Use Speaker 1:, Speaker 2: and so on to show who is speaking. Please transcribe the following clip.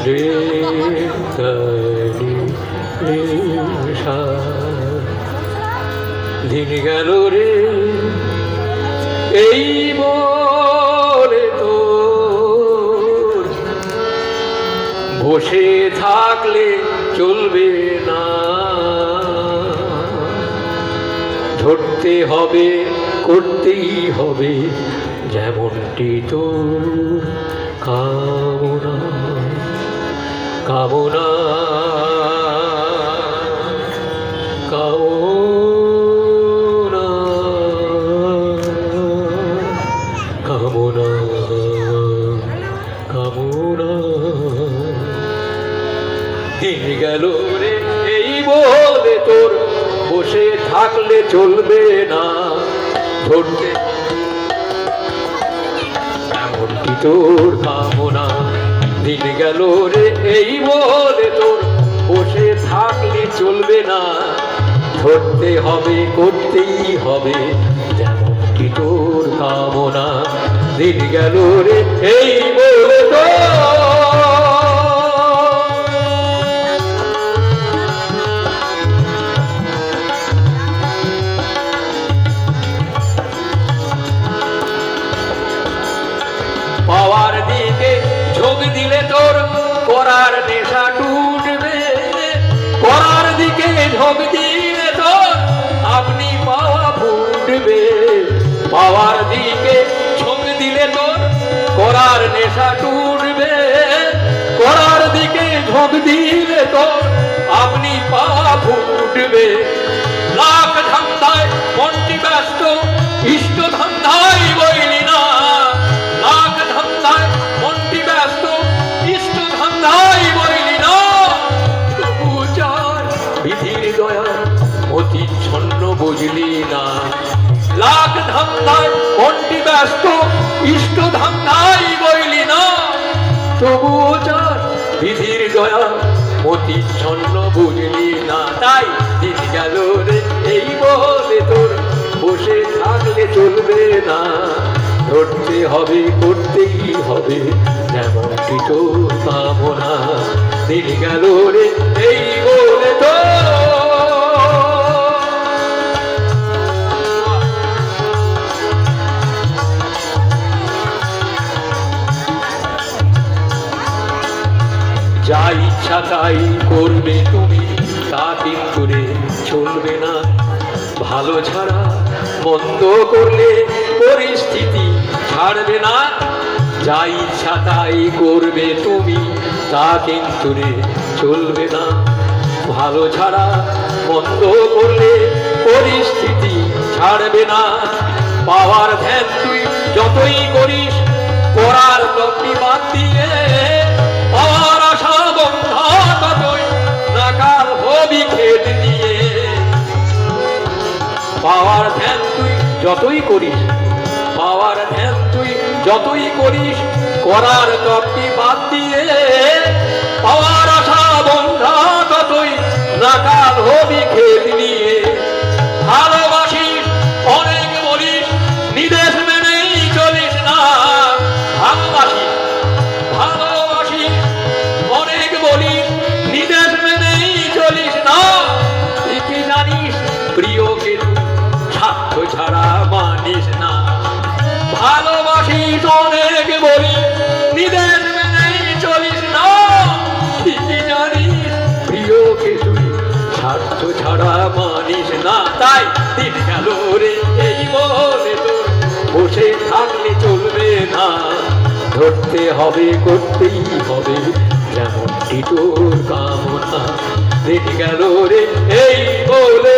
Speaker 1: রে তারি রে সা। দিন গেল রে এই বলে তো বসে থাকলে চলবে না, ধরতে হবে করতেই হবে যেমনটি তোর কামনা কামনা কামনা কামনা কামনা। দিন গেল রে এই বলে তোর বসে থাকলে চলবে না, ধরতে এমনটি তোর কামনা। দিন গেল রে এই বলে তোর বসে থাকলে চলবে না, ধরতে হবে করতেই হবে যেমনটি তোর কামনা। দিন গেল রে এই বলে তোর পাওয়ার দিকে ঝোঁক দিলে তোর করার নেশা টুটবে, করার দিকে ঝোঁক দিলে তোর আপনি পাওয়া ফুটবে। পাওয়ার দিকে ঝোঁক দিলে তোর করার নেশা টুটবে, করার দিকে ঝোঁক দিলে তোর আপনি পাওয়া ফুটবে। লাখ ধান্দায় মনটি ব্যস্ত ইষ্ট ধান্দায় বইলি না, লাখ ধান্দায় মনটি ব্যস্ত ইষ্ট ধান্দায় বইলি না। তবু যার বিধির দয়া অতি ছন্ন বুঝলি না, লাখ ধান্দায় মনটি ব্যস্ত ইষ্ট ধান্দায় বইলি না। তবু যার বিধির দয়া অতি ছন্ন বুঝলি না। তাই দিন গেল রে এই বলে তোর বসে থাকলে চলবে না, ধরতে হবে করতেই হবে যেমনটি তোর কামনা। দিন গেল রে এই বলে তোর যা ইচ্ছা তাই করবে তুমি, তা কিন্তু রে চলবে না। ভালো ছাড়া মন্দ করলে পরিস্থিতি ছাড়বে না। যা ইচ্ছা তাই করবে তুমি, তা কিন্তু রে চলবে না। ভালো ছাড়া মন্দ করলে পরিস্থিতি ছাড়বে না। পাওয়ার ধ্যান তুই যতই করিস করার তপি বাদ দিয়ে, পাওয়ার আশা বন্ধা ততই নাকাল হবি খেত দিয়ে। পাওয়ার ধ্যান তুই যতই করিস, পাওয়ার ধ্যান তুই যতই করিস করার তপি বাদ দিয়ে, পাওয়ার আশা বন্ধা ততই নাকাল হবি খেত নিয়ে। ভালোবাসিস অনেক বলিস নিদেশ মেনেই চলিস না, ভালোবাসিস ভালোবাসিস অনেক বলিস নিদেশ মেনেই চলিস না। ঠিকই জানিস প্রিয়কে তুই স্বার্থ ছাড়া মানিস না। ভালোবাসিস অনেক বলিস নিদেশ মেনেই চলিস না। ঠিকই জানিস প্রিয়কে তুই স্বার্থ ছাড়া মানিস না। তাই দিন গেল রে এই বলে তোর বসে থাকলে চলবে না, ধরতে হবে করতেই হবে যেমনটি তোর কামনা। দিন গেল রে এই বলে